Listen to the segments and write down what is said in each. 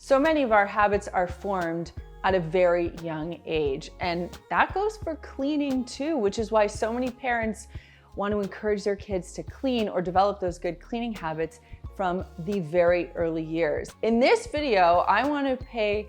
So many of our habits are formed at a very young age, and that goes for cleaning too, which is why so many parents want to encourage their kids to clean or develop those good cleaning habits from the very early years. In this video, I want to pay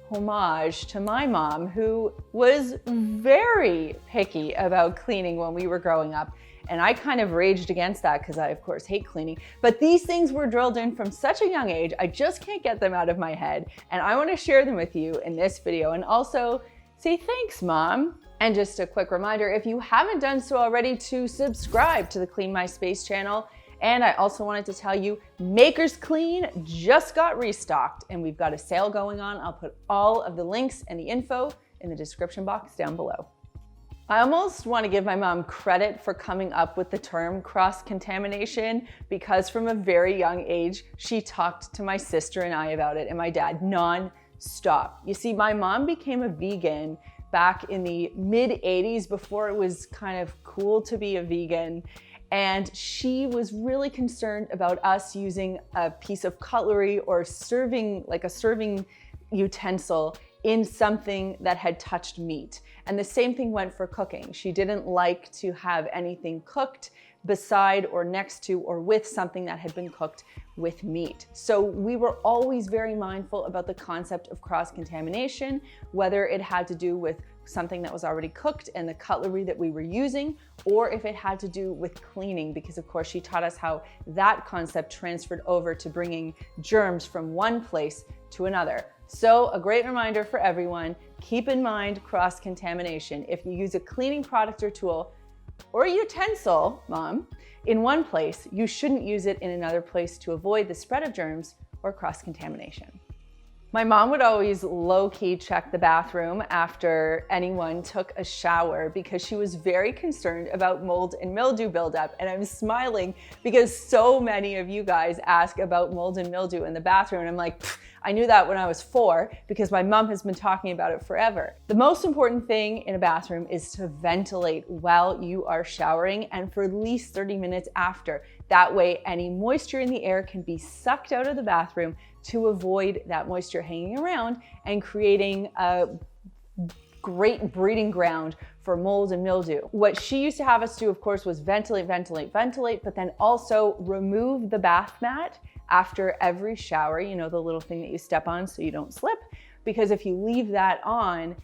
homage to my mom, who was very picky about cleaning when we were growing up. And I kind of raged against that because I, of course, hate cleaning. But these things were drilled in from such a young age, I just can't get them out of my head. And I want to share them with you in this video and also say thanks, Mom. And just a quick reminder, if you haven't done so already, to subscribe to the Clean My Space channel. And I also wanted to tell you, Maker's Clean just got restocked and we've got a sale going on. I'll put all of the links and the info in the description box down below. I almost want to give my mom credit for coming up with the term cross-contamination, because from a very young age, she talked to my sister and I about it, and my dad non-stop. You see, my mom became a vegan back in the mid-80s, before it was kind of cool to be a vegan. And she was really concerned about us using a piece of cutlery or serving, like a serving utensil, in something that had touched meat. And the same thing went for cooking. She didn't like to have anything cooked beside or next to or with something that had been cooked with meat. So we were always very mindful about the concept of cross-contamination, whether it had to do with something that was already cooked and the cutlery that we were using, or if it had to do with cleaning, because of course she taught us how that concept transferred over to bringing germs from one place to another. So a great reminder for everyone, keep in mind cross-contamination. If you use a cleaning product or tool or a utensil, Mom, in one place, you shouldn't use it in another place to avoid the spread of germs or cross-contamination. My mom would always low-key check the bathroom after anyone took a shower because she was very concerned about mold and mildew buildup. And I'm smiling because so many of you guys ask about mold and mildew in the bathroom. And I'm like, I knew that when I was 4 because my mom has been talking about it forever. The most important thing in a bathroom is to ventilate while you are showering and for at least 30 minutes after. That way, any moisture in the air can be sucked out of the bathroom to avoid that moisture hanging around and creating a great breeding ground for mold and mildew. What she used to have us do, of course, was ventilate, but then also remove the bath mat after every shower, you know, the little thing that you step on so you don't slip, because if you leave that on,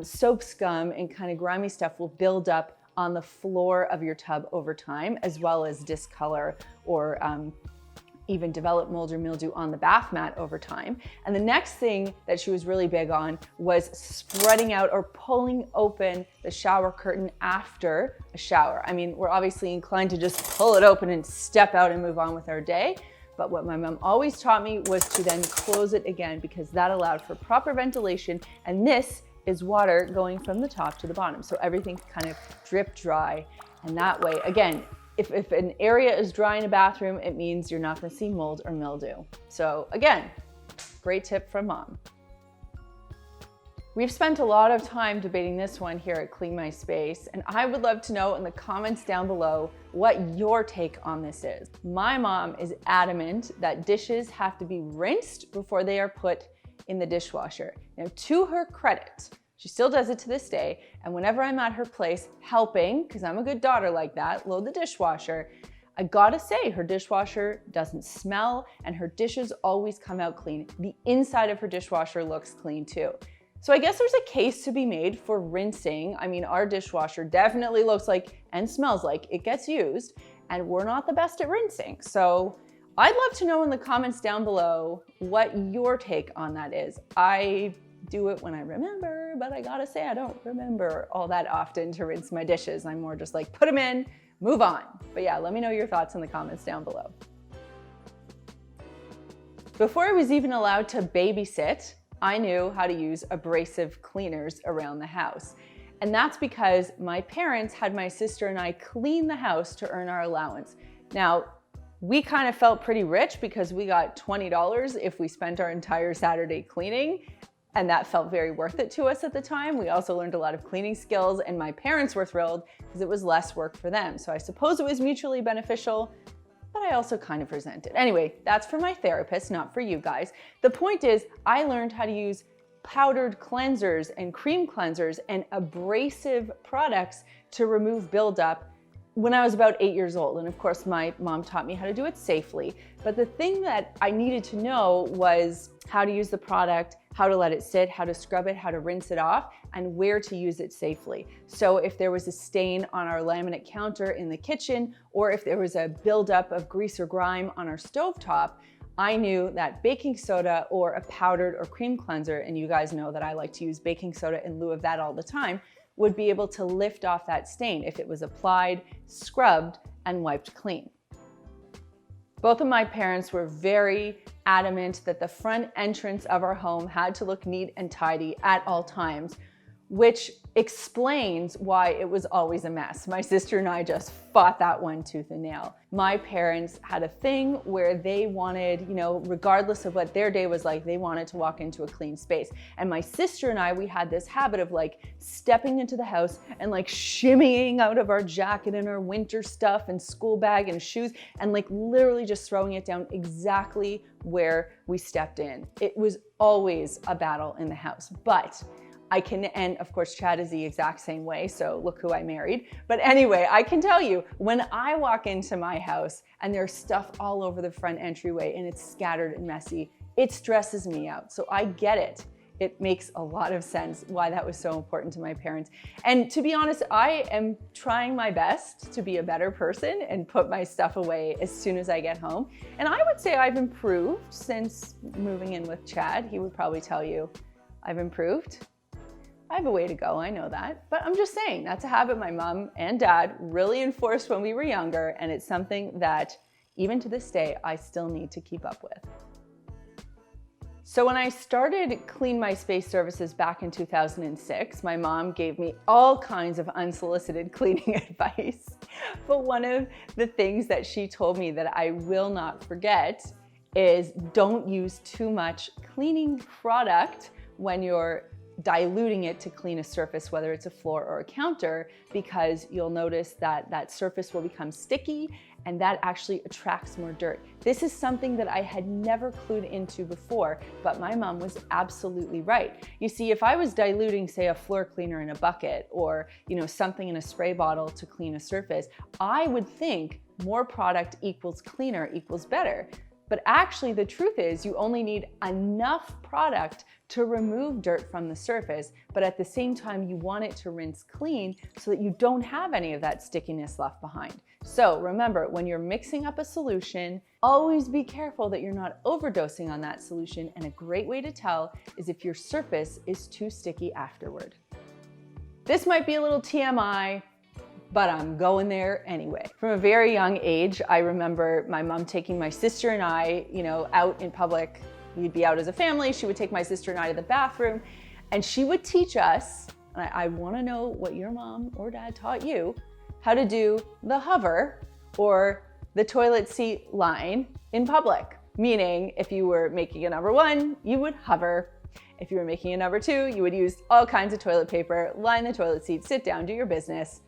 soap scum and kind of grimy stuff will build up on the floor of your tub over time, as well as discolor or even develop mold or mildew on the bath mat over time. And the next thing that she was really big on was spreading out or pulling open the shower curtain after a shower. I mean, we're obviously inclined to just pull it open and step out and move on with our day. But what my mom always taught me was to then close it again, because that allowed for proper ventilation. And this is water going from the top to the bottom. So everything kind of drip dry. And that way, again, if an area is dry in a bathroom, it means you're not gonna see mold or mildew. So again, great tip from Mom. We've spent a lot of time debating this one here at Clean My Space, and I would love to know in the comments down below what your take on this is. My mom is adamant that dishes have to be rinsed before they are put in the dishwasher. Now, to her credit, she still does it to this day, and whenever I'm at her place helping, because I'm a good daughter like that, load the dishwasher, I gotta say, her dishwasher doesn't smell and her dishes always come out clean. The inside of her dishwasher looks clean too. So I guess there's a case to be made for rinsing. I mean, our dishwasher definitely looks like and smells like it gets used, and we're not the best at rinsing. So I'd love to know in the comments down below what your take on that is. I do it when I remember, but I gotta say I don't remember all that often to rinse my dishes. I'm more just like, put them in, move on. But yeah, let me know your thoughts in the comments down below. Before I was even allowed to babysit, I knew how to use abrasive cleaners around the house. And that's because my parents had my sister and I clean the house to earn our allowance. Now, we kind of felt pretty rich because we got $20 if we spent our entire Saturday cleaning, and that felt very worth it to us at the time. We also learned a lot of cleaning skills, and my parents were thrilled because it was less work for them. So I suppose it was mutually beneficial, but I also kind of resent it. Anyway, that's for my therapist, not for you guys. The point is, I learned how to use powdered cleansers and cream cleansers and abrasive products to remove buildup when I was about 8 years old. And of course, my mom taught me how to do it safely. But the thing that I needed to know was how to use the product, how to let it sit, how to scrub it, how to rinse it off, and where to use it safely. So if there was a stain on our laminate counter in the kitchen, or if there was a buildup of grease or grime on our stovetop, I knew that baking soda or a powdered or cream cleanser, and you guys know that I like to use baking soda in lieu of that all the time, would be able to lift off that stain if it was applied, scrubbed, and wiped clean. Both of my parents were very adamant that the front entrance of our home had to look neat and tidy at all times, which explains why it was always a mess. My sister and I just fought that one tooth and nail. My parents had a thing where they wanted, regardless of what their day was like, they wanted to walk into a clean space. And my sister and I, we had this habit of stepping into the house and shimmying out of our jacket and our winter stuff and school bag and shoes and literally just throwing it down exactly where we stepped in. It was always a battle in the house, but and of course Chad is the exact same way, so look who I married. But anyway, I can tell you, when I walk into my house and there's stuff all over the front entryway and it's scattered and messy, it stresses me out. So I get it. It makes a lot of sense why that was so important to my parents. And to be honest, I am trying my best to be a better person and put my stuff away as soon as I get home. And I would say I've improved since moving in with Chad. He would probably tell you I've improved. I have a way to go, I know that, but I'm just saying that's a habit my mom and dad really enforced when we were younger, and it's something that even to this day, I still need to keep up with. So when I started Clean My Space services back in 2006, my mom gave me all kinds of unsolicited cleaning advice. But one of the things that she told me that I will not forget is don't use too much cleaning product when you're diluting it to clean a surface, whether it's a floor or a counter, because you'll notice that that surface will become sticky and that actually attracts more dirt. This is something that I had never clued into before, but my mom was absolutely right. You see, if I was diluting, say, a floor cleaner in a bucket or something in a spray bottle to clean a surface, I would think more product equals cleaner equals better. But actually the truth is you only need enough product to remove dirt from the surface, but at the same time you want it to rinse clean so that you don't have any of that stickiness left behind. So remember, when you're mixing up a solution, always be careful that you're not overdosing on that solution, and a great way to tell is if your surface is too sticky afterward. This might be a little TMI, but I'm going there anyway. From a very young age, I remember my mom taking my sister and I, out in public. We'd be out as a family. She would take my sister and I to the bathroom, and she would teach us, and I wanna know what your mom or dad taught you, how to do the hover or the toilet seat line in public. Meaning, if you were making a number one, you would hover. If you were making a number two, you would use all kinds of toilet paper, line the toilet seat, sit down, do your business,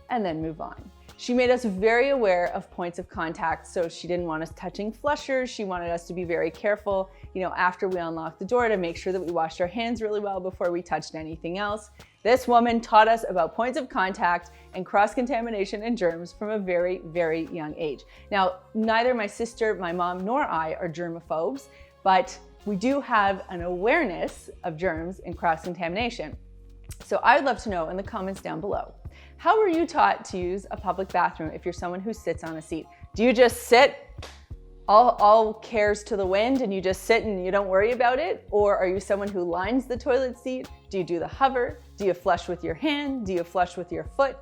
and then move on. She made us very aware of points of contact, so she didn't want us touching flushers. She wanted us to be very careful, after we unlocked the door, to make sure that we washed our hands really well before we touched anything else. This woman taught us about points of contact and cross-contamination and germs from a very, very young age. Now, neither my sister, my mom, nor I are germaphobes, but we do have an awareness of germs and cross-contamination. So I'd love to know in the comments down below, how were you taught to use a public bathroom if you're someone who sits on a seat? Do you just sit, all cares to the wind, and you just sit and you don't worry about it? Or are you someone who lines the toilet seat? Do you do the hover? Do you flush with your hand? Do you flush with your foot?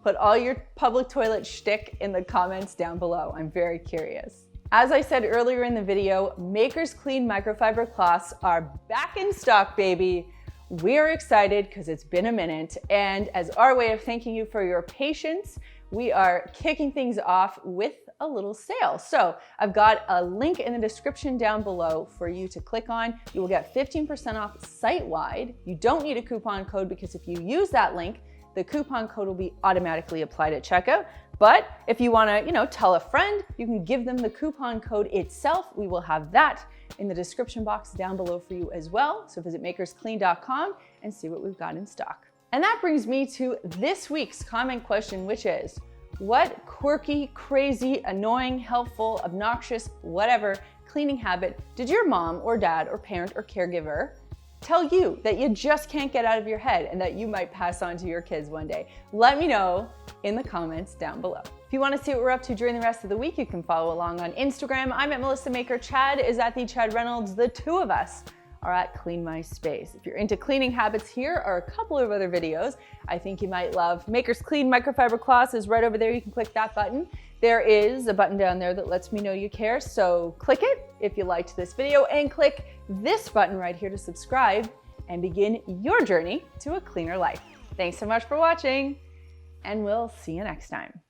Put all your public toilet shtick in the comments down below. I'm very curious. As I said earlier in the video, Maker's Clean microfiber cloths are back in stock, baby. We're excited because it's been a minute, and as our way of thanking you for your patience, we are kicking things off with a little sale. So I've got a link in the description down below for you to click on. You will get 15% off site-wide. You don't need a coupon code, because if you use that link, the coupon code will be automatically applied at checkout. But if you want to, tell a friend, you can give them the coupon code itself. We will have that in the description box down below for you as well. So visit makersclean.com and see what we've got in stock. And that brings me to this week's comment question, which is, what quirky, crazy, annoying, helpful, obnoxious, whatever cleaning habit did your mom or dad or parent or caregiver tell you that you just can't get out of your head and that you might pass on to your kids one day? Let me know in the comments down below. If you want to see what we're up to during the rest of the week, you can follow along on Instagram. I'm at Melissa Maker. Chad is at the Chad Reynolds. The two of us are at Clean My Space. If you're into cleaning habits, here are a couple of other videos I think you might love. Maker's Clean Microfiber Cloths is right over there. You can click that button. There is a button down there that lets me know you care, so click it if you liked this video, and click this button right here to subscribe and begin your journey to a cleaner life. Thanks so much for watching, and we'll see you next time.